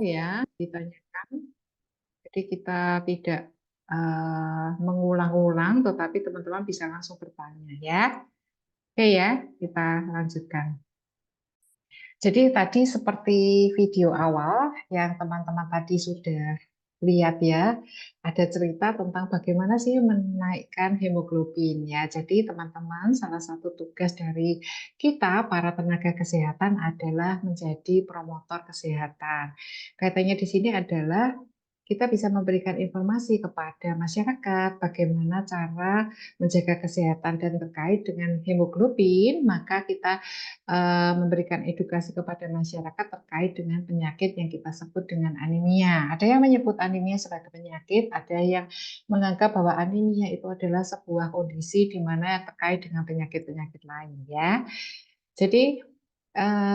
ya ditanyakan. Jadi kita tidak mengulang-ulang, tetapi teman-teman bisa langsung bertanya ya. Oke ya, kita lanjutkan. Jadi tadi seperti video awal yang teman-teman tadi sudah lihat ya, ada cerita tentang bagaimana sih menaikkan hemoglobin ya. Jadi teman-teman, salah satu tugas dari kita para tenaga kesehatan adalah menjadi promotor kesehatan. Kaitannya di sini adalah kita bisa memberikan informasi kepada masyarakat bagaimana cara menjaga kesehatan dan terkait dengan hemoglobin, maka kita memberikan edukasi kepada masyarakat terkait dengan penyakit yang kita sebut dengan anemia. Ada yang menyebut anemia sebagai penyakit, ada yang menganggap bahwa anemia itu adalah sebuah kondisi di mana terkait dengan penyakit-penyakit lain ya. Jadi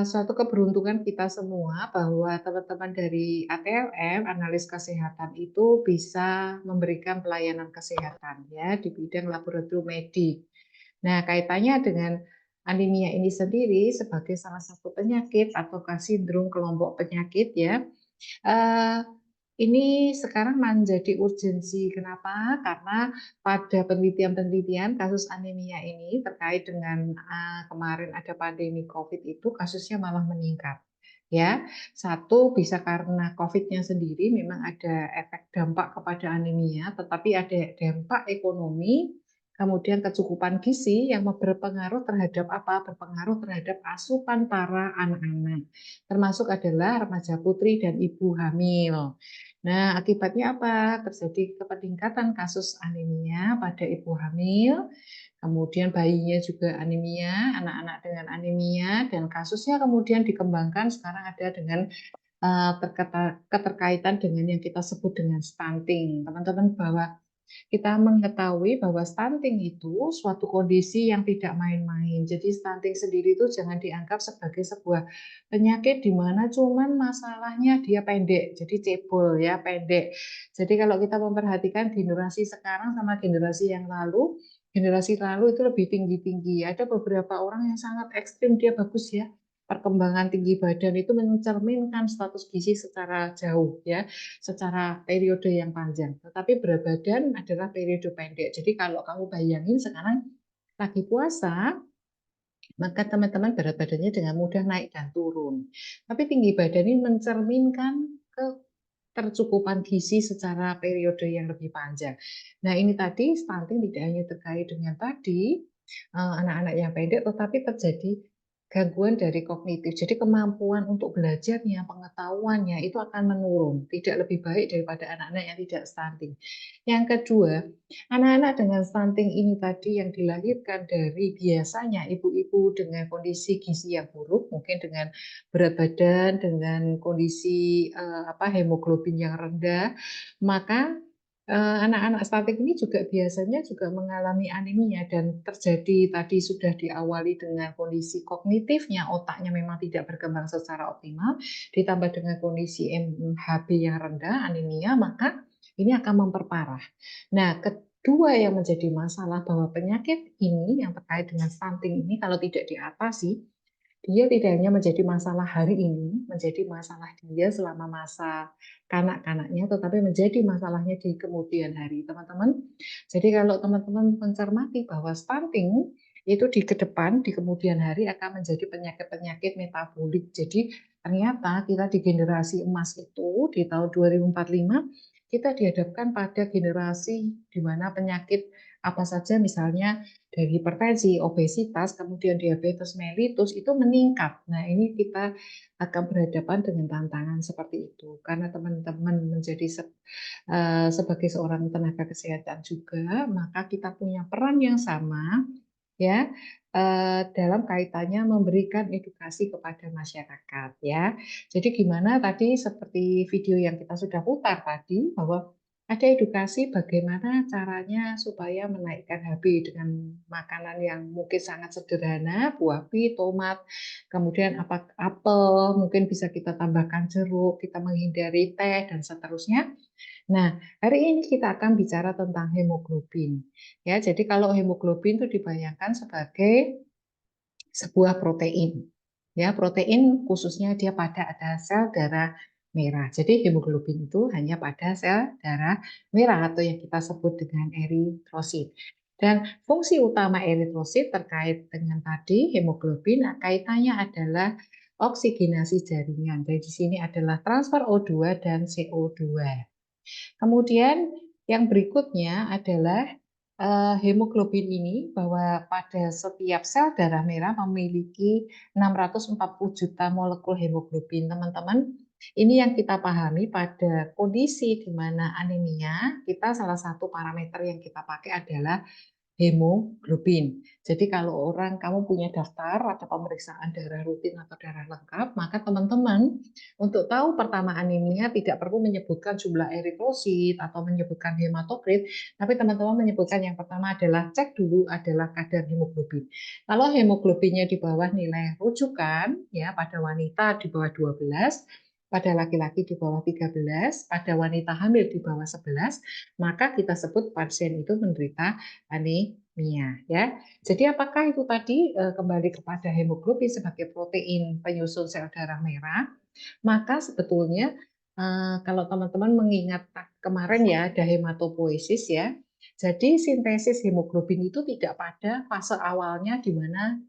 suatu keberuntungan kita semua bahwa teman-teman dari ATLM, analis kesehatan itu bisa memberikan pelayanan kesehatan ya di bidang laboratorium medik. Nah, kaitannya dengan anemia ini sendiri sebagai salah satu penyakit ataukah sindrom kelompok penyakit ya. Eh, ini sekarang menjadi urgensi. Kenapa? Karena pada penelitian-penelitian kasus anemia ini terkait dengan kemarin ada pandemi COVID itu kasusnya malah meningkat. Ya, satu bisa karena COVID-nya sendiri memang ada efek dampak kepada anemia, tetapi ada dampak ekonomi, kemudian kecukupan gizi yang berpengaruh terhadap apa? Berpengaruh terhadap asupan para anak-anak, termasuk adalah remaja putri dan ibu hamil. Nah, akibatnya apa? Terjadi peningkatan kasus anemia pada ibu hamil, kemudian bayinya juga anemia, anak-anak dengan anemia, dan kasusnya kemudian dikembangkan sekarang ada dengan keterkaitan dengan yang kita sebut dengan stunting. Teman-teman bahwa kita mengetahui bahwa stunting itu suatu kondisi yang tidak main-main. Jadi stunting sendiri itu jangan dianggap sebagai sebuah penyakit di mana cuman masalahnya dia pendek, jadi cebol ya, pendek. Jadi kalau kita memperhatikan generasi sekarang sama generasi lalu itu lebih tinggi-tinggi. Ada beberapa orang yang sangat ekstrim, dia bagus ya. Perkembangan tinggi badan itu mencerminkan status gizi secara jauh ya, secara periode yang panjang. Tetapi berat badan adalah periode pendek. Jadi kalau kamu bayangin sekarang lagi puasa, maka teman-teman berat badannya dengan mudah naik dan turun. Tapi tinggi badan ini mencerminkan ketercukupan gizi secara periode yang lebih panjang. Nah ini tadi stunting tidak hanya terkait dengan tadi anak-anak yang pendek, tetapi terjadi gangguan dari kognitif. Jadi kemampuan untuk belajarnya, pengetahuannya itu akan menurun, tidak lebih baik daripada anak-anak yang tidak stunting. Yang kedua, anak-anak dengan stunting ini tadi yang dilahirkan dari biasanya ibu-ibu dengan kondisi gizi yang buruk, mungkin dengan berat badan, dengan kondisi hemoglobin yang rendah, maka anak-anak stunting ini juga biasanya juga mengalami anemia dan terjadi tadi sudah diawali dengan kondisi kognitifnya, otaknya memang tidak berkembang secara optimal, ditambah dengan kondisi MHB yang rendah, anemia, maka ini akan memperparah. Nah, kedua yang menjadi masalah bahwa penyakit ini yang terkait dengan stunting ini kalau tidak diatasi, dia tidak hanya menjadi masalah hari ini, menjadi masalah dia selama masa kanak-kanaknya, tetapi menjadi masalahnya di kemudian hari, teman-teman. Jadi kalau teman-teman mencermati bahwa stunting itu di ke depan, di kemudian hari akan menjadi penyakit-penyakit metabolik. Jadi ternyata kita di generasi emas itu di tahun 2045 kita dihadapkan pada generasi di mana penyakit apa saja misalnya dari hipertensi, obesitas, kemudian diabetes mellitus itu meningkat. Nah, ini kita akan berhadapan dengan tantangan seperti itu. Karena teman-teman menjadi sebagai seorang tenaga kesehatan juga, maka kita punya peran yang sama ya dalam kaitannya memberikan edukasi kepada masyarakat ya. Jadi gimana tadi seperti video yang kita sudah putar tadi bahwa ada edukasi bagaimana caranya supaya menaikkan HB dengan makanan yang mungkin sangat sederhana, buah pit, tomat, kemudian apel, mungkin bisa kita tambahkan jeruk, kita menghindari teh dan seterusnya. Nah, hari ini kita akan bicara tentang hemoglobin. Ya, jadi kalau hemoglobin itu dibayangkan sebagai sebuah protein. Ya, protein khususnya dia pada ada sel darah merah. Jadi hemoglobin itu hanya pada sel darah merah atau yang kita sebut dengan eritrosit. Dan fungsi utama eritrosit terkait dengan tadi hemoglobin, kaitannya adalah oksigenasi jaringan. Jadi di sini adalah transfer O2 dan CO2. Kemudian yang berikutnya adalah hemoglobin ini bahwa pada setiap sel darah merah memiliki 640 juta molekul hemoglobin. Teman-teman, ini yang kita pahami pada kondisi di mana anemia, kita salah satu parameter yang kita pakai adalah hemoglobin. Jadi kalau kamu punya daftar atau pemeriksaan darah rutin atau darah lengkap, maka teman-teman untuk tahu pertama anemia tidak perlu menyebutkan jumlah eritrosit atau menyebutkan hematokrit, tapi teman-teman menyebutkan yang pertama adalah cek dulu adalah kadar hemoglobin. Kalau hemoglobinnya di bawah nilai rujukan, ya pada wanita di bawah 12, pada laki-laki di bawah 13, pada wanita hamil di bawah 11, maka kita sebut pasien itu menderita anemia, ya. Jadi apakah itu tadi kembali kepada hemoglobin sebagai protein penyusun sel darah merah? Maka sebetulnya kalau teman-teman mengingat kemarin ya ada hematopoiesis ya. Jadi sintesis hemoglobin itu tidak pada fase awalnya di mana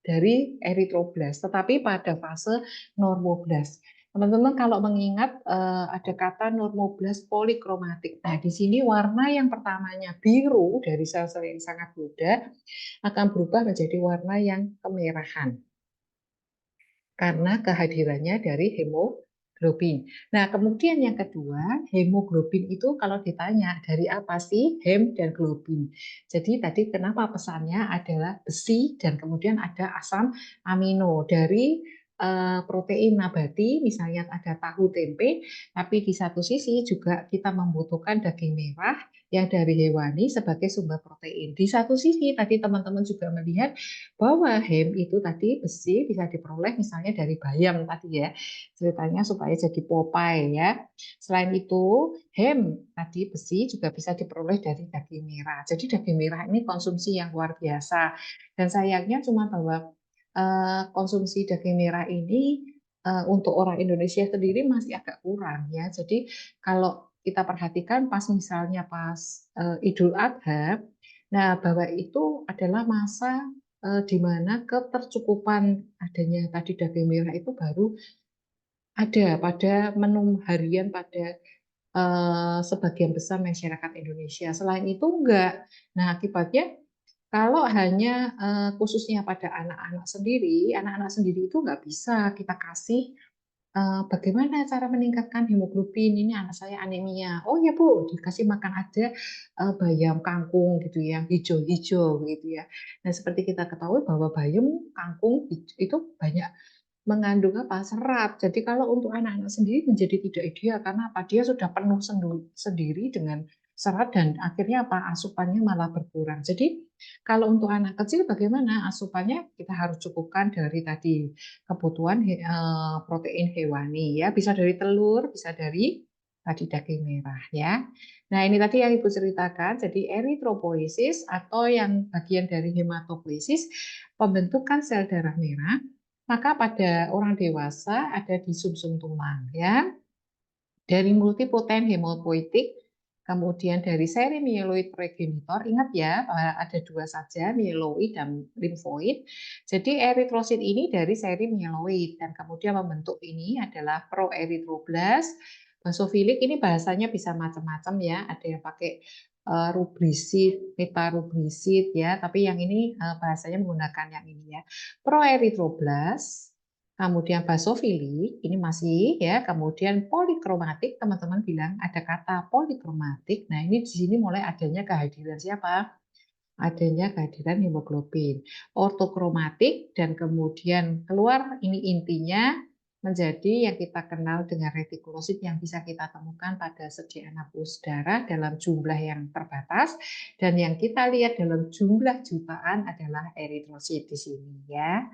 dari eritroblas, tetapi pada fase normoblas. Teman-teman kalau mengingat ada kata normoblas polikromatik. Nah, di sini warna yang pertamanya biru dari sel-sel yang sangat muda akan berubah menjadi warna yang kemerahan karena kehadirannya dari hemoglobin. Nah, kemudian yang kedua, hemoglobin itu kalau ditanya dari apa sih hem dan globin. Jadi tadi kenapa pesannya adalah besi dan kemudian ada asam amino dari protein nabati, misalnya ada tahu tempe, tapi di satu sisi juga kita membutuhkan daging merah yang dari hewani sebagai sumber protein. Di satu sisi tadi teman-teman juga melihat bahwa hem itu tadi besi bisa diperoleh misalnya dari bayam tadi ya, ceritanya supaya jadi Popeye ya. Selain itu, hem tadi besi juga bisa diperoleh dari daging merah. Jadi daging merah ini konsumsi yang luar biasa. Dan sayangnya cuma bahwa konsumsi daging merah ini untuk orang Indonesia sendiri masih agak kurang ya. Jadi kalau kita perhatikan pas Idul Adha, nah bahwa itu adalah masa di mana ketercukupan adanya tadi daging merah itu baru ada pada menu harian pada sebagian besar masyarakat Indonesia. Selain itu enggak. Nah, akibatnya kalau hanya khususnya pada anak-anak sendiri itu nggak bisa kita kasih bagaimana cara meningkatkan hemoglobin. Ini anak saya anemia. Oh ya Bu, dikasih makan aja bayam kangkung gitu ya, yang hijau-hijau gitu ya. Nah, seperti kita ketahui bahwa bayam kangkung itu banyak mengandung apa? Serat. Jadi kalau untuk anak-anak sendiri menjadi tidak ideal karena apa? Dia sudah penuh sendiri dengan serat dan akhirnya apa? Asupannya malah berkurang. Jadi kalau untuk anak kecil bagaimana asupannya? Kita harus cukupkan dari tadi kebutuhan protein hewani ya, bisa dari telur, bisa dari tadi daging merah ya. Nah, ini tadi yang Ibu ceritakan. Jadi eritropoiesis atau yang bagian dari hematopoiesis pembentukan sel darah merah maka pada orang dewasa ada di sumsum tulang ya. Dari multipotent hemopoietik, kemudian dari seri mieloid progenitor, ingat ya ada dua saja, mieloid dan limfoid. Jadi eritrosit ini dari seri mieloid dan kemudian membentuk ini adalah proeritroblast. Basofilik ini bahasanya bisa macam-macam ya, ada yang pakai rubrisit, metarubrisit ya, tapi yang ini bahasanya menggunakan yang ini ya. Proeritroblast, kemudian basofilik, ini masih ya, kemudian polikromatik, teman-teman bilang ada kata polikromatik. Nah, ini di sini mulai adanya kehadiran siapa? Adanya kehadiran hemoglobin. Ortokromatik dan kemudian keluar ini intinya menjadi yang kita kenal dengan retikulosit yang bisa kita temukan pada sediaan pulsa darah dalam jumlah yang terbatas dan yang kita lihat dalam jumlah jutaan adalah eritrosit di sini ya.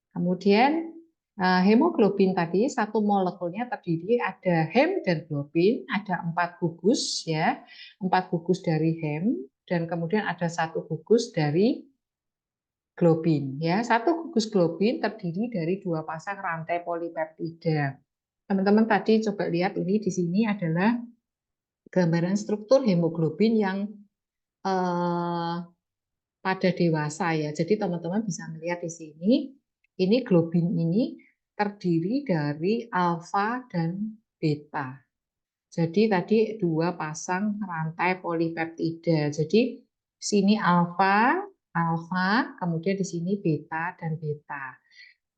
Kemudian hemoglobin tadi satu molekulnya terdiri ada hem dan globin, ada 4 gugus ya, 4 gugus dari hem dan kemudian ada 1 gugus dari globin ya. Satu gugus globin terdiri dari 2 pasang rantai polipeptida. Teman-teman tadi coba lihat ini di sini adalah gambaran struktur hemoglobin yang pada dewasa ya. Jadi teman-teman bisa melihat di sini, ini globin ini terdiri dari alfa dan beta. Jadi tadi dua pasang rantai polipeptida. Jadi sini alfa, alfa, kemudian di sini beta dan beta.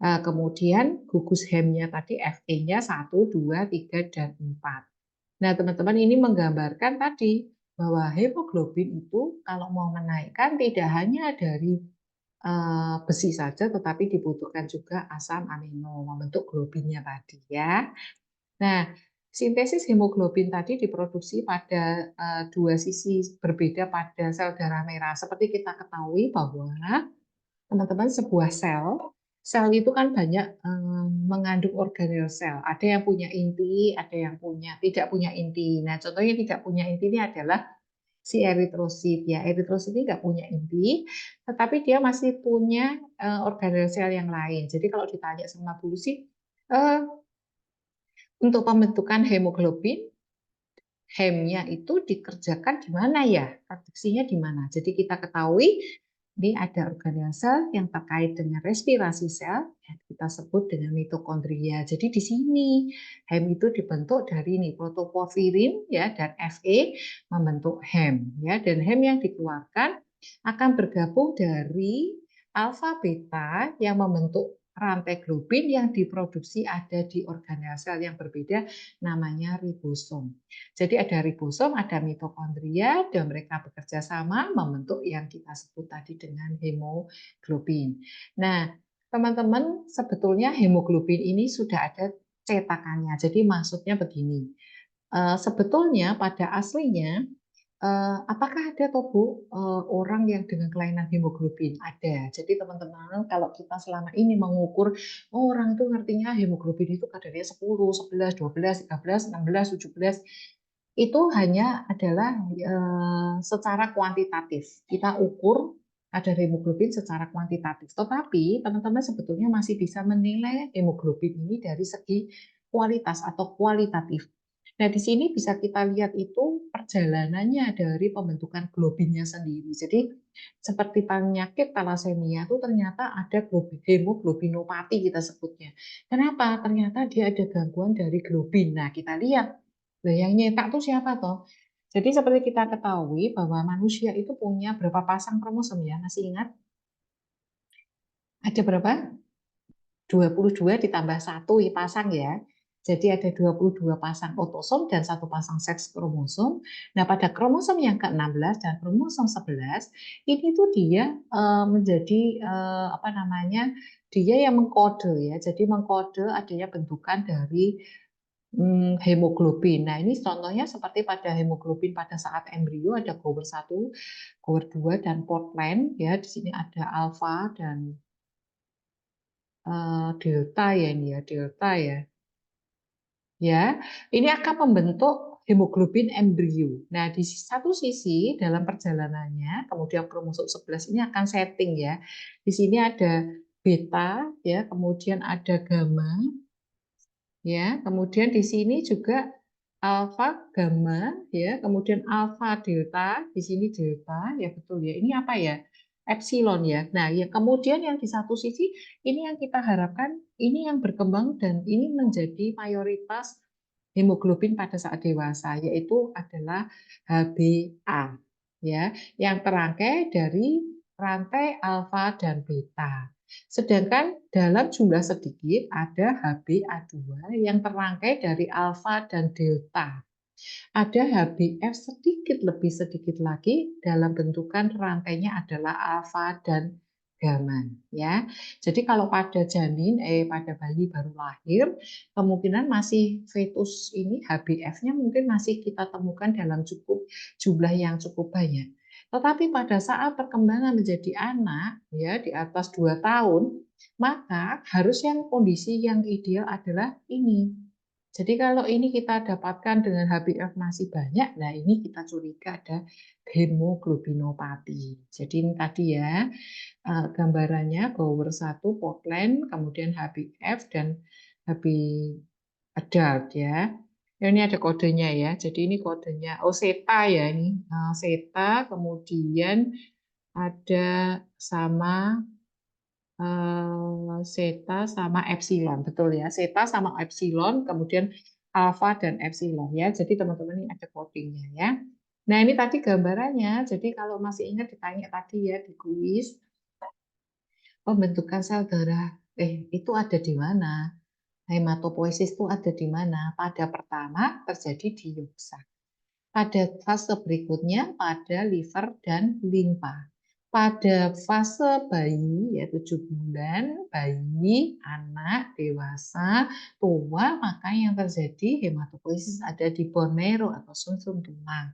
Kemudian gugus hemnya tadi Fe-nya 1, 2, 3, dan 4. Nah, teman-teman ini menggambarkan tadi bahwa hemoglobin itu kalau mau menaikkan tidak hanya dari besi saja, tetapi dibutuhkan juga asam amino membentuk globinnya tadi ya. Nah, sintesis hemoglobin tadi diproduksi pada dua sisi berbeda pada sel darah merah. Seperti kita ketahui bahwa teman-teman sebuah sel itu kan banyak mengandung organel sel. Ada yang punya inti, ada yang tidak punya inti. Nah, contohnya tidak punya inti ini adalah si eritrosit ya. Eritrosit ini nggak punya inti, tetapi dia masih punya organel sel yang lain. Jadi kalau ditanya sama Bu Lucy, untuk pembentukan hemoglobin, hemnya itu dikerjakan di mana ya? Produksinya di mana? Jadi kita ketahui ini ada organel sel yang terkait dengan respirasi sel, yang kita sebut dengan mitokondria. Jadi di sini hem itu dibentuk dari ini protoporfirin ya dan Fe membentuk hem ya, dan hem yang dikeluarkan akan bergabung dari alfa beta yang membentuk rantai globin yang diproduksi ada di organel sel yang berbeda namanya ribosom. Jadi ada ribosom, ada mitokondria, dan mereka bekerja sama membentuk yang kita sebut tadi dengan hemoglobin. Nah, teman-teman, sebetulnya hemoglobin ini sudah ada cetakannya. Jadi maksudnya begini, sebetulnya pada aslinya, apakah ada toh Bu orang yang dengan kelainan hemoglobin? Ada. Jadi teman-teman, kalau kita selama ini mengukur orang itu ngertinya hemoglobin itu kadarnya 10, 11, 12, 13, 16, 17, itu hanya adalah secara kuantitatif. Kita ukur ada hemoglobin secara kuantitatif. Tetapi teman-teman sebetulnya masih bisa menilai hemoglobin ini dari segi kualitas atau kualitatif. Nah, di sini bisa kita lihat itu perjalanannya dari pembentukan globinnya sendiri. Jadi, seperti penyakit talasemia itu ternyata ada hemoglobinopati kita sebutnya. Kenapa? Ternyata dia ada gangguan dari globin. Nah, kita lihat. Nah, yang nyetak itu siapa toh? Jadi seperti kita ketahui bahwa manusia itu punya berapa pasang kromosom ya? Masih ingat? Ada berapa? 22 ditambah 1 pasang ya. Jadi ada 22 pasang otosom dan 1 pasang seks kromosom. Nah, pada kromosom yang ke-16 dan kromosom 11 ini tuh dia menjadi apa namanya? Dia yang mengkode ya. Jadi mengkode adanya bentukan dari hemoglobin. Nah, ini contohnya seperti pada hemoglobin pada saat embrio ada Gower 1, Gower 2 dan Portland ya. Di sini ada alfa dan delta ya, ini ya delta ya. Ya, ini akan membentuk hemoglobin embrio. Nah, di satu sisi dalam perjalanannya, kemudian kromosom 11 ini akan setting ya. Di sini ada beta ya, kemudian ada gamma ya, kemudian di sini juga alfa, gamma ya, kemudian alfa, delta, di sini delta ya, betul ya. Ini apa ya? Epsilon ya. Nah, ya kemudian yang di satu sisi ini yang kita harapkan ini yang berkembang dan ini menjadi mayoritas hemoglobin pada saat dewasa, yaitu adalah HbA ya, yang terangkai dari rantai alfa dan beta. Sedangkan dalam jumlah sedikit ada HbA2 yang terangkai dari alfa dan delta. Ada HbF sedikit lagi dalam bentukan rantainya adalah alfa dan gamma ya. Jadi kalau pada janin pada bayi baru lahir kemungkinan masih fetus ini HbF-nya mungkin masih kita temukan dalam jumlah yang cukup banyak. Tetapi pada saat perkembangan menjadi anak ya di atas 2 tahun, maka harusnya kondisi yang ideal adalah ini. Jadi kalau ini kita dapatkan dengan HbF masih banyak, nah ini kita curiga ada hemoglobinopati. Jadi ini tadi ya gambarannya Gower 1, Portland, kemudian HbF dan Hb adult ya. Ya, ini ada kodenya ya. Jadi ini kodenya. Oh, zeta ya ini. Zeta kemudian ada sama zeta sama epsilon, betul ya. Zeta sama epsilon, kemudian alfa dan epsilon ya. Jadi teman-teman ini ada codingnya ya. Nah ini tadi gambarannya. Jadi kalau masih ingat ditanya tadi ya di kuis, pembentukan sel darah, itu ada di mana? Hematopoiesis itu ada di mana? Pada pertama terjadi di yolk. Pada fase berikutnya pada liver dan limpa. Pada fase bayi, ya 7 bulan, bayi, anak, dewasa, tua, maka yang terjadi hematopoiesis ada di bone marrow atau sumsum tulang.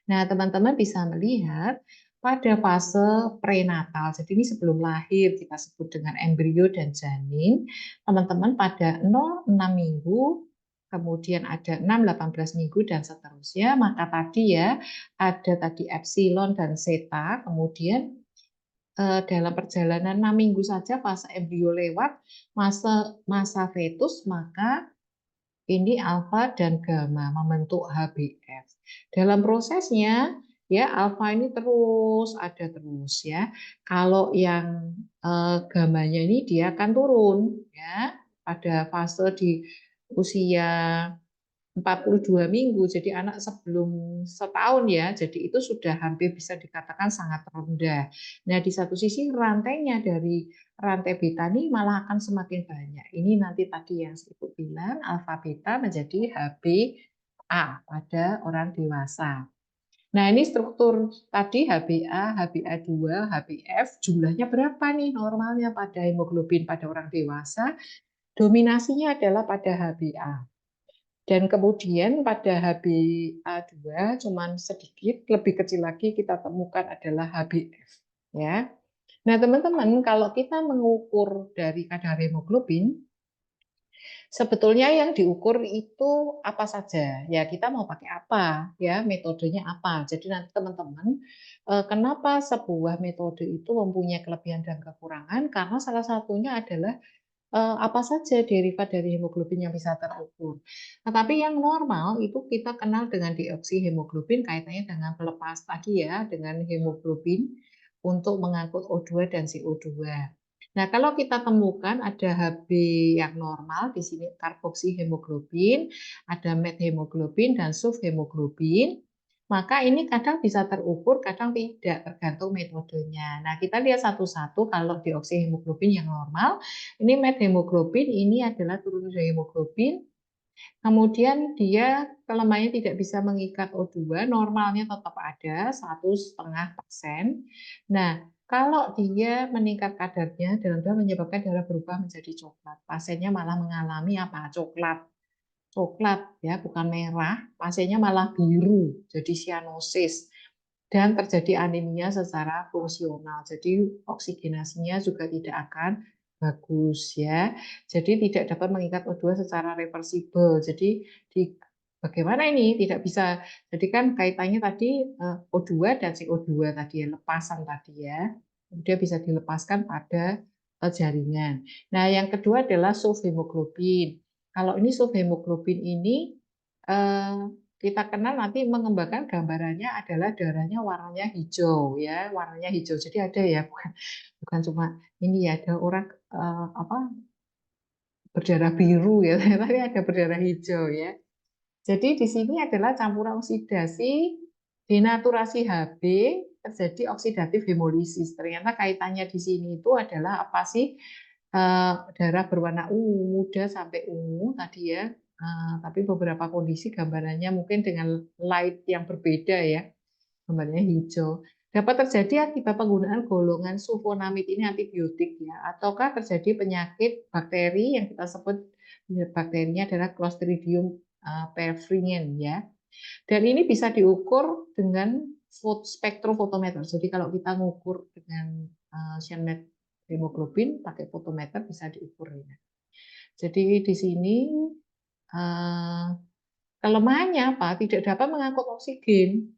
Nah, teman-teman bisa melihat pada fase prenatal, jadi ini sebelum lahir kita sebut dengan embrio dan janin, teman-teman pada 0-6 minggu, kemudian ada 6-18 minggu dan seterusnya, maka tadi ya ada tadi epsilon dan zeta, kemudian dalam perjalanan 6 minggu saja fase embrio lewat, masa fetus, maka ini alfa dan gamma membentuk HbF. Dalam prosesnya ya alfa ini terus ada terus ya. Kalau yang gammanya ini dia akan turun ya pada fase di usia 42 minggu, jadi anak sebelum setahun ya, jadi itu sudah hampir bisa dikatakan sangat rendah. Nah, di satu sisi rantainya dari rantai beta ini malah akan semakin banyak. Ini nanti tadi yang Ibu bilang, alfa beta menjadi HbA pada orang dewasa. Nah, ini struktur tadi HbA, HbA2, HbF, jumlahnya berapa nih normalnya pada hemoglobin pada orang dewasa? Dominasinya adalah pada HbA. Dan kemudian pada HbA2 cuman sedikit, lebih kecil lagi kita temukan adalah HbF. Ya. Nah teman-teman, kalau kita mengukur dari kadar hemoglobin, sebetulnya yang diukur itu apa saja. Ya kita mau pakai apa, ya metodenya apa. Jadi nanti teman-teman, kenapa sebuah metode itu mempunyai kelebihan dan kekurangan? Karena salah satunya adalah apa saja derivat dari hemoglobin yang bisa terukur. Tetapi yang normal itu kita kenal dengan deoksihemoglobin kaitannya dengan pelepas tadi ya, dengan hemoglobin untuk mengangkut O2 dan CO2. Nah, kalau kita temukan ada Hb yang normal, di sini karboksihemoglobin, ada methemoglobin dan sulfhemoglobin, maka ini kadang bisa terukur, kadang tidak, tergantung metodenya. Nah, kita lihat satu-satu kalau deoksihemoglobin yang normal, ini methemoglobin, ini adalah turun hemoglobin, kemudian dia kelemahannya tidak bisa mengikat O2, normalnya tetap ada 1,5%. Nah, kalau dia meningkat kadarnya, darah menyebabkan darah berubah menjadi coklat. Pasiennya malah mengalami apa? Coklat. Coklat ya, bukan merah. Pasiennya malah biru, jadi sianosis. Dan terjadi anemia secara fungsional. Jadi oksigenasinya juga tidak akan bagus ya. Jadi tidak dapat mengikat O2 secara reversibel. Jadi bagaimana ini tidak bisa. Jadi kan kaitannya tadi O2 dan CO2 tadi ya, lepasan tadi ya. Kemudian bisa dilepaskan pada jaringan. Nah, yang kedua adalah sulfhemoglobin. Kalau ini sulfhemoglobin ini kita kenal nanti mengembangkan gambarannya adalah darahnya warnanya hijau ya, warnanya hijau. Jadi ada ya, bukan cuma ini ya, ada orang apa berdarah biru ya, tapi ada berdarah hijau ya. Jadi di sini adalah campuran oksidasi, denaturasi Hb, terjadi oksidatif hemolisis. Ternyata kaitannya di sini itu adalah apa sih? Darah berwarna ungu, muda sampai ungu tadi ya. Tapi beberapa kondisi gambarannya mungkin dengan light yang berbeda ya, gambarnya hijau. Dapat terjadi akibat penggunaan golongan sulfonamid ini antibiotik ya, ataukah terjadi penyakit bakteri yang kita sebut bakterinya adalah Clostridium perfringens ya. Dan ini bisa diukur dengan spektrofotometer. Jadi kalau kita ngukur dengan cyanide hemoglobin pakai fotometer bisa diukur ya. Jadi di sini kelemahannya apa? Tidak dapat mengangkut oksigen.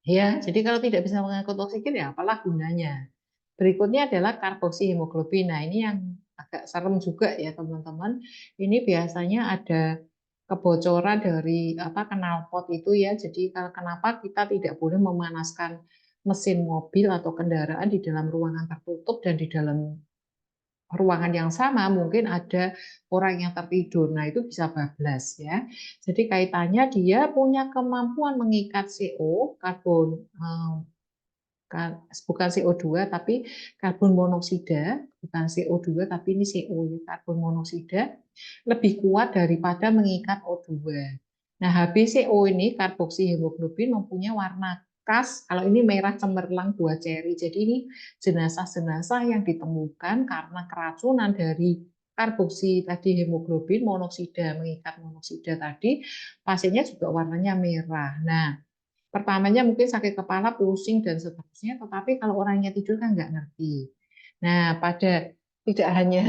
Ya, jadi kalau tidak bisa mengangkut oksigen ya apalah gunanya. Berikutnya adalah karboksihemoglobin. Nah, ini yang agak serem juga ya teman-teman. Ini biasanya ada kebocoran dari knalpot itu ya. Jadi kenapa kita tidak boleh memanaskan mesin mobil atau kendaraan di dalam ruangan tertutup dan di dalam ruangan yang sama mungkin ada orang yang tertidur. Nah, itu bisa bablas ya. Jadi kaitannya dia punya kemampuan mengikat CO, bukan CO2 tapi karbon monoksida, bukan CO2 tapi ini CO ya, karbon monoksida lebih kuat daripada mengikat O2. Nah, HbCO ini karboksihemoglobin mempunyai warna khas. Kalau ini merah cemerlang buah ceri. Jadi ini jenazah-jenazah yang ditemukan karena keracunan dari karboksi tadi hemoglobin monoksida mengikat monoksida tadi, pasiennya juga warnanya merah. Nah, pertamanya mungkin sakit kepala, pusing, dan seterusnya, tetapi kalau orangnya tidur kan nggak ngerti. Nah, tidak hanya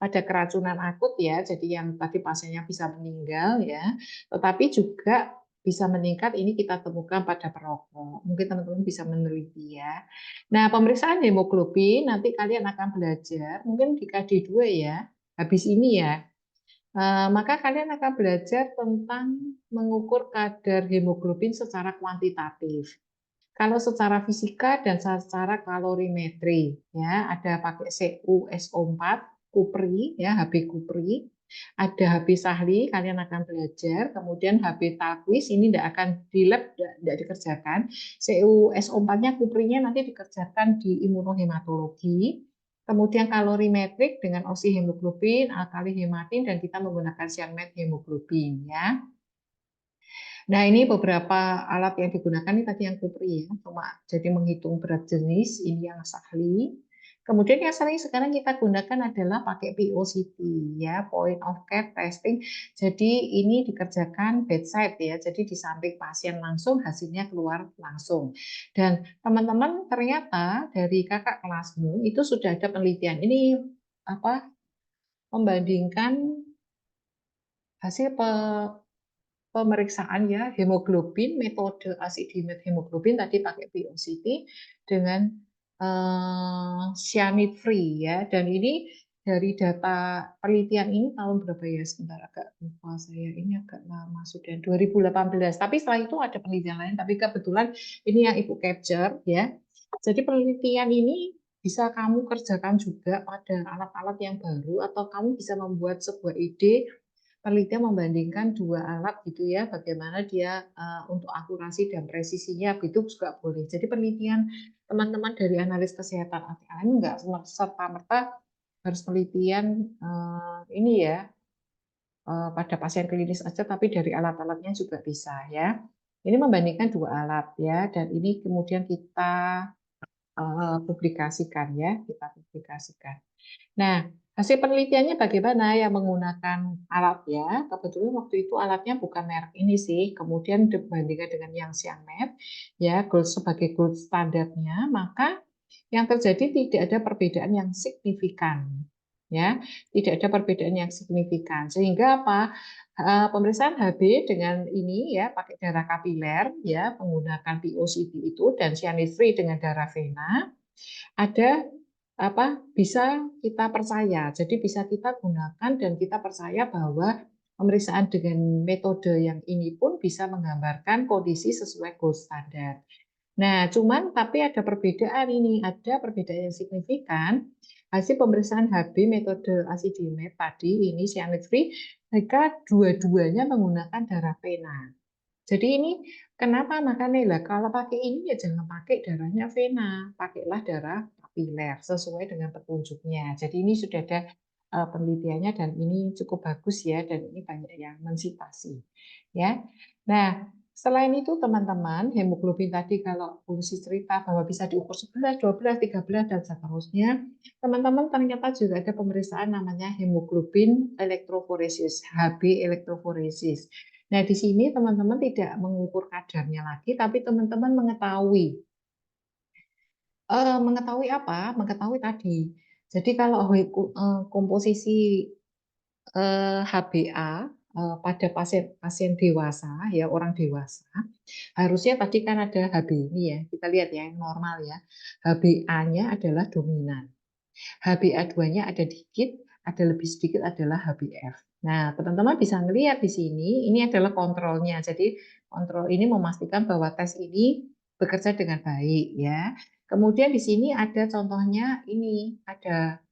pada keracunan akut ya, jadi yang tadi pasiennya bisa meninggal ya, tetapi juga bisa meningkat, ini kita temukan pada perokok. Mungkin teman-teman bisa meneliti ya. Nah, pemeriksaan hemoglobin, nanti kalian akan belajar, mungkin di KD2 ya, habis ini ya, maka kalian akan belajar tentang mengukur kadar hemoglobin secara kuantitatif. Kalau secara fisika dan secara kalorimetri, ya ada pakai CuSO4, Kupri, ya Hb Kupri, ada Hb Sahli, kalian akan belajar. Kemudian Hb Takwis ini tidak akan di lab, tidak dikerjakan. CuSO4-nya, Kuprinya nanti dikerjakan di imunohematologi. Kemudian kalorimetrik dengan oksihemoglobin, alkali hematin, dan kita menggunakan cyanide hemoglobin. Ya. Nah, ini beberapa alat yang digunakan, ini tadi yang Kupri ya, cuma jadi menghitung berat jenis, ini yang Sahli. Kemudian yang sering sekarang kita gunakan adalah pakai POCT ya, point of care testing. Jadi ini dikerjakan bedside ya, jadi di samping pasien langsung hasilnya keluar langsung. Dan teman-teman ternyata dari kakak kelasmu itu sudah ada penelitian. Ini membandingkan hasil pemeriksaan ya hemoglobin, metode asidimet hemoglobin tadi pakai VOCT dengan cyanide free ya, dan ini dari data penelitian ini tahun berapa ya, sebentar agak lupa saya, ini agak lama sudah 2018, tapi setelah itu ada penelitian lain, tapi kebetulan ini yang Ibu capture ya. Jadi penelitian ini bisa kamu kerjakan juga pada alat-alat yang baru, atau kamu bisa membuat sebuah ide penelitian membandingkan dua alat gitu ya, bagaimana dia untuk akurasi dan presisinya gitu juga boleh. Jadi penelitian teman-teman dari analis kesehatan ATM enggak serta-merta harus penelitian ini ya pada pasien klinis aja, tapi dari alat-alatnya juga bisa ya. Ini membandingkan dua alat ya, dan ini kemudian kita publikasikan ya, kita publikasikan. Nah, hasil penelitiannya bagaimana yang menggunakan alat ya? Kebetulan waktu itu alatnya bukan merek ini sih. Kemudian dibandingkan dengan yang Xiaomed ya, sebagai gold standarnya, maka yang terjadi tidak ada perbedaan yang signifikan. Ya, tidak ada perbedaan yang signifikan. Sehingga apa? Pemeriksaan HB dengan ini ya, pakai darah kapiler ya, menggunakan POCT itu dan cyanide free dengan darah vena, ada bisa kita percaya. Jadi bisa kita gunakan dan kita percaya bahwa pemeriksaan dengan metode yang ini pun bisa menggambarkan kondisi sesuai gold standard. Nah, tapi ada perbedaan ini, ada perbedaan yang signifikan. Hasil pemeriksaan HB metode asidimet tadi ini cyanide free, mereka dua-duanya menggunakan darah vena. Jadi ini kenapa makanya lah kalau pakai ini ya jangan pakai darahnya vena, pakailah darah kapiler sesuai dengan petunjuknya. Jadi ini sudah ada penelitiannya dan ini cukup bagus ya, dan ini banyak yang mensitasi ya. Nah, selain itu teman-teman, hemoglobin tadi kalau fungsi cerita bahwa bisa diukur 11, 12, 13 dan seterusnya. Teman-teman ternyata juga ada pemeriksaan namanya hemoglobin elektroforesis, HB elektroforesis. Nah, di sini teman-teman tidak mengukur kadarnya lagi, tapi teman-teman mengetahui apa? Mengetahui tadi. Jadi kalau komposisi HbA pada pasien dewasa ya, orang dewasa, harusnya tadi kan ada Hb ini ya, kita lihat ya yang normal ya. HbA-nya adalah dominan. HbA2-nya ada dikit, ada lebih sedikit adalah HbF. Nah, teman-teman bisa melihat di sini, ini adalah kontrolnya. Jadi, kontrol ini memastikan bahwa tes ini bekerja dengan baik ya. Kemudian di sini ada contohnya ini, ada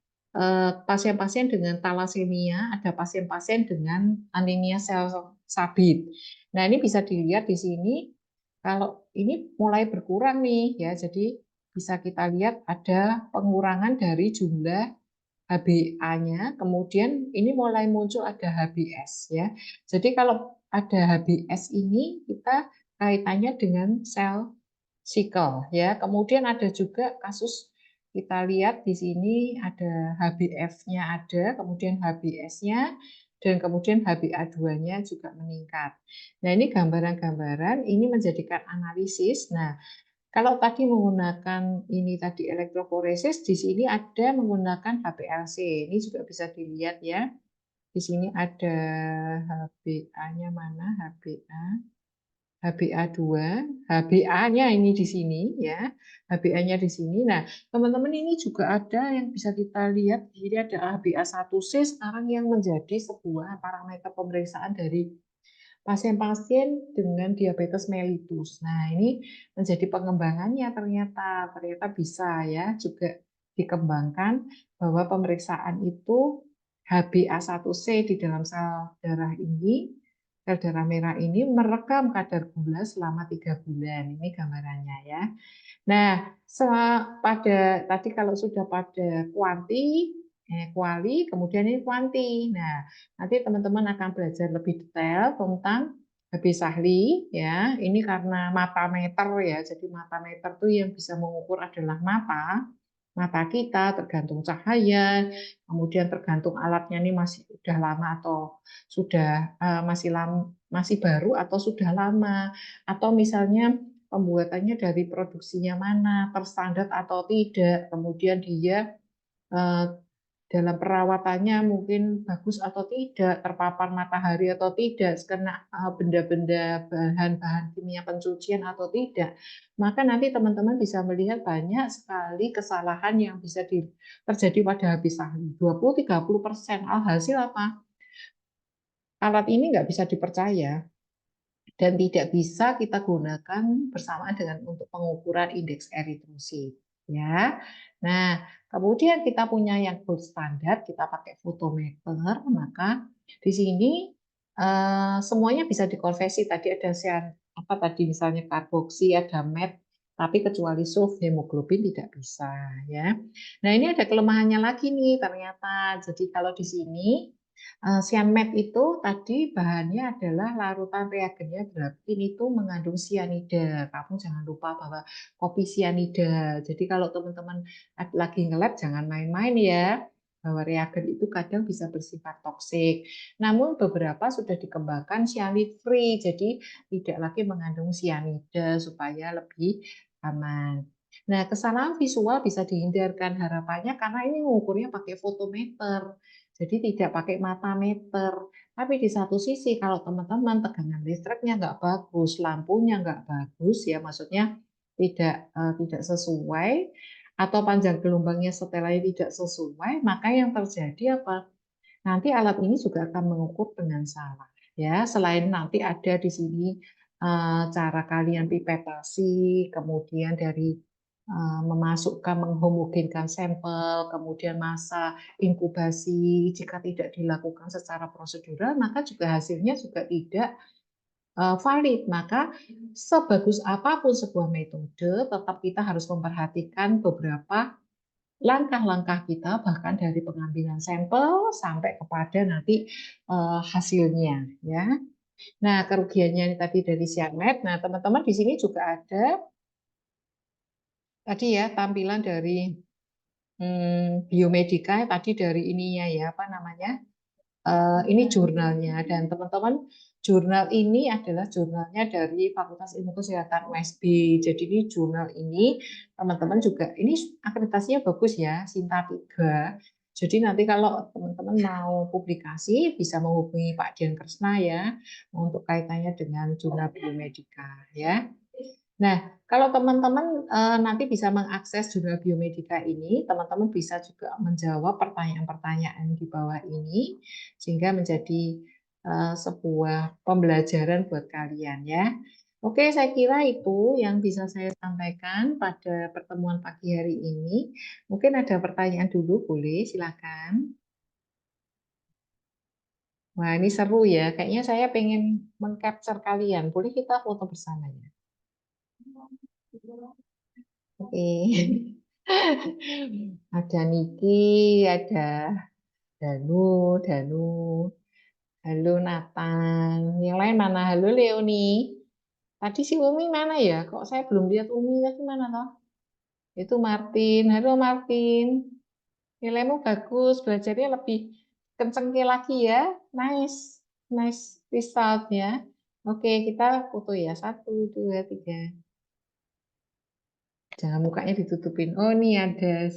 pasien-pasien dengan talasemia, ada pasien-pasien dengan anemia sel sabit. Nah, ini bisa dilihat di sini kalau ini mulai berkurang nih ya. Jadi bisa kita lihat ada pengurangan dari jumlah HbA-nya, kemudian ini mulai muncul ada HbS ya. Jadi kalau ada HbS ini kita kaitannya dengan sel sikel ya. Kemudian ada juga kasus kita lihat di sini ada HbF-nya ada, kemudian HbS-nya dan kemudian HbA2-nya juga meningkat. Nah, ini gambaran-gambaran ini menjadikan analisis. Nah, kalau tadi menggunakan ini tadi elektroforesis, di sini ada menggunakan HPLC. Ini juga bisa dilihat ya. Di sini ada HbA-nya mana? HbA, HbA2, HbA-nya ini di sini ya. HbA-nya di sini. Nah, teman-teman ini juga ada yang bisa kita lihat. Di sini ada HbA1c sekarang yang menjadi sebuah parameter pemeriksaan dari pasien-pasien dengan diabetes mellitus. Nah, ini menjadi pengembangannya ternyata bisa ya juga dikembangkan bahwa pemeriksaan itu HbA1c di dalam sel darah ini, sel darah merah ini merekam kadar gula selama 3 bulan. Ini gambarannya ya. Nah, pada tadi kalau sudah pada kuali, kemudian ini kuanti. Nah, nanti teman-teman akan belajar lebih detail tentang Habis Sahli ya. Ini karena mata meter ya. Jadi mata meter itu yang bisa mengukur adalah mata kita tergantung cahaya, kemudian tergantung alatnya ini masih sudah lama atau sudah masih baru atau sudah lama, atau misalnya pembuatannya dari produksinya mana, terstandar atau tidak, kemudian dia dalam perawatannya mungkin bagus atau tidak, terpapar matahari atau tidak, kena benda-benda bahan-bahan kimia pencucian atau tidak, maka nanti teman-teman bisa melihat banyak sekali kesalahan yang bisa terjadi pada habis sahli. 20-30%. Alhasil apa? Alat ini nggak bisa dipercaya dan tidak bisa kita gunakan bersamaan dengan untuk pengukuran indeks eritrosit ya. Nah, kemudian kita punya yang gold standar, kita pakai fotometer, maka di sini semuanya bisa dikonversi. Tadi ada apa tadi misalnya karboksi, ada MET, tapi kecuali sulf hemoglobin tidak bisa ya. Nah, ini ada kelemahannya lagi nih ternyata. Jadi kalau di sini Cyanmed itu tadi bahannya adalah larutan reagennya grafin itu mengandung sianida. Kamu jangan lupa bahwa kopi sianida. Jadi kalau teman-teman lagi nge-lab jangan main-main ya. Bahwa reagen itu kadang bisa bersifat toksik. Namun beberapa sudah dikembangkan cyanide free. Jadi tidak lagi mengandung sianida supaya lebih aman. Nah, kesalahan visual bisa dihindarkan harapannya karena ini mengukurnya pakai fotometer. Jadi tidak pakai mata meter. Tapi di satu sisi kalau teman-teman tegangan listriknya nggak bagus, lampunya nggak bagus ya, maksudnya tidak sesuai atau panjang gelombangnya setelahnya tidak sesuai, maka yang terjadi apa? Nanti alat ini juga akan mengukur dengan salah. Ya, selain nanti ada di sini cara kalian pipetasi, kemudian dari memasukkan menghomogenkan sampel, kemudian masa inkubasi jika tidak dilakukan secara prosedural, maka juga hasilnya juga tidak valid. Maka sebagus apapun sebuah metode, tetap kita harus memperhatikan beberapa langkah-langkah kita, bahkan dari pengambilan sampel sampai kepada nanti hasilnya. Ya. Nah, kerugiannya ini tadi dari Cyanmed. Nah, teman-teman di sini juga ada tadi ya tampilan dari Biomedica tadi dari ininya ya apa namanya ini jurnalnya dan teman-teman jurnal ini adalah jurnalnya dari Fakultas Ilmu Kesehatan USB. Jadi ini jurnal ini teman-teman juga ini akreditasinya bagus ya Sinta 3. Jadi nanti kalau teman-teman mau publikasi bisa menghubungi Pak Dian Kresna ya untuk kaitannya dengan jurnal Biomedica ya. Nah, kalau teman-teman nanti bisa mengakses jurnal biomedika ini, teman-teman bisa juga menjawab pertanyaan-pertanyaan di bawah ini, sehingga menjadi sebuah pembelajaran buat kalian ya. Oke, saya kira itu yang bisa saya sampaikan pada pertemuan pagi hari ini. Mungkin ada pertanyaan dulu, boleh silakan. Wah, ini seru ya. Kayaknya saya pengen mengcapture kalian. Boleh kita foto bersama ya? Oke. Ada Niki, ada Danu, halo Nathan. Yang lain mana? Halo Leoni. Tadi si Umi mana ya? Kok saya belum lihat Umi lagi mana toh? Itu Martin. Halo Martin. Nilaimu bagus, belajarnya lebih kenceng lagi ya. Nice, nice result ya. Oke, kita foto ya. 1, 2, 3. Jangan mukanya ditutupin. Oh, ini ada.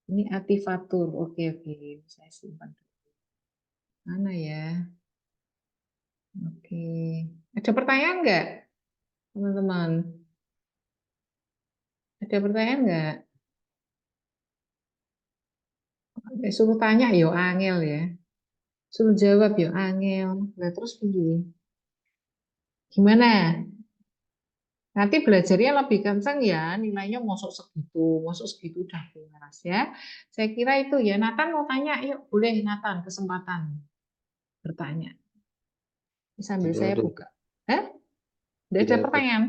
Ini aktivator. Oke, oke. Saya simpan. Mana ya? Oke. Ada pertanyaan nggak, teman-teman? Ada pertanyaan nggak? Suruh tanya yo angel ya. Suruh jawab yo angel. Nah, terus pilih. Gimana? Nanti belajarnya lebih kenceng ya. Nilainya masuk segitu udah puas ya. Saya kira itu ya. Nathan mau tanya, yuk boleh Nathan kesempatan bertanya. Sambil Aduh, saya aduh, buka. Eh? Udah ada tidak apa. pertanyaan?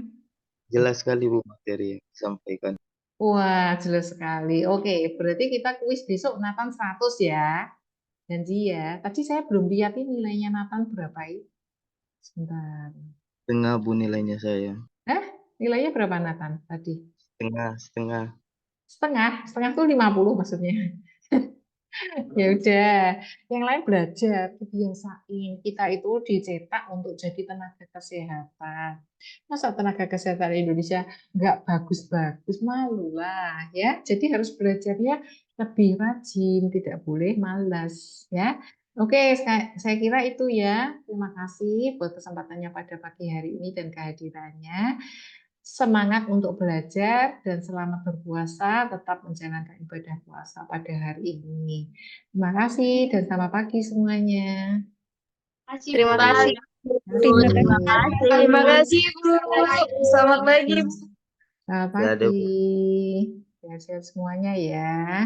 Jelas sekali Bu materi yang disampaikan. Wah, jelas sekali. Oke, berarti kita kuis besok Nathan 100 ya. Janji ya. Tadi saya belum lihat ini nilainya Nathan berapa ini. Sebentar. Setengah Bu nilainya saya. Nilainya berapa Nathan tadi? Setengah. Setengah tuh 50 maksudnya. Ya udah, yang lain belajar, kebiasain. Kita itu dicetak untuk jadi tenaga kesehatan. Masa tenaga kesehatan Indonesia nggak bagus-bagus, malu lah ya. Jadi harus belajarnya lebih rajin, tidak boleh malas ya. Oke, saya kira itu ya. Terima kasih buat kesempatannya pada pagi hari ini dan kehadirannya. Semangat untuk belajar dan selamat berpuasa, tetap menjalankan ibadah puasa pada hari ini. Terima kasih dan selamat pagi semuanya. Terima kasih. Terima Terima kasih. kasih. Terima kasih, Bu. Selamat pagi. Selamat Tidak ada pagi. Bu. Sehat-sehat semuanya ya.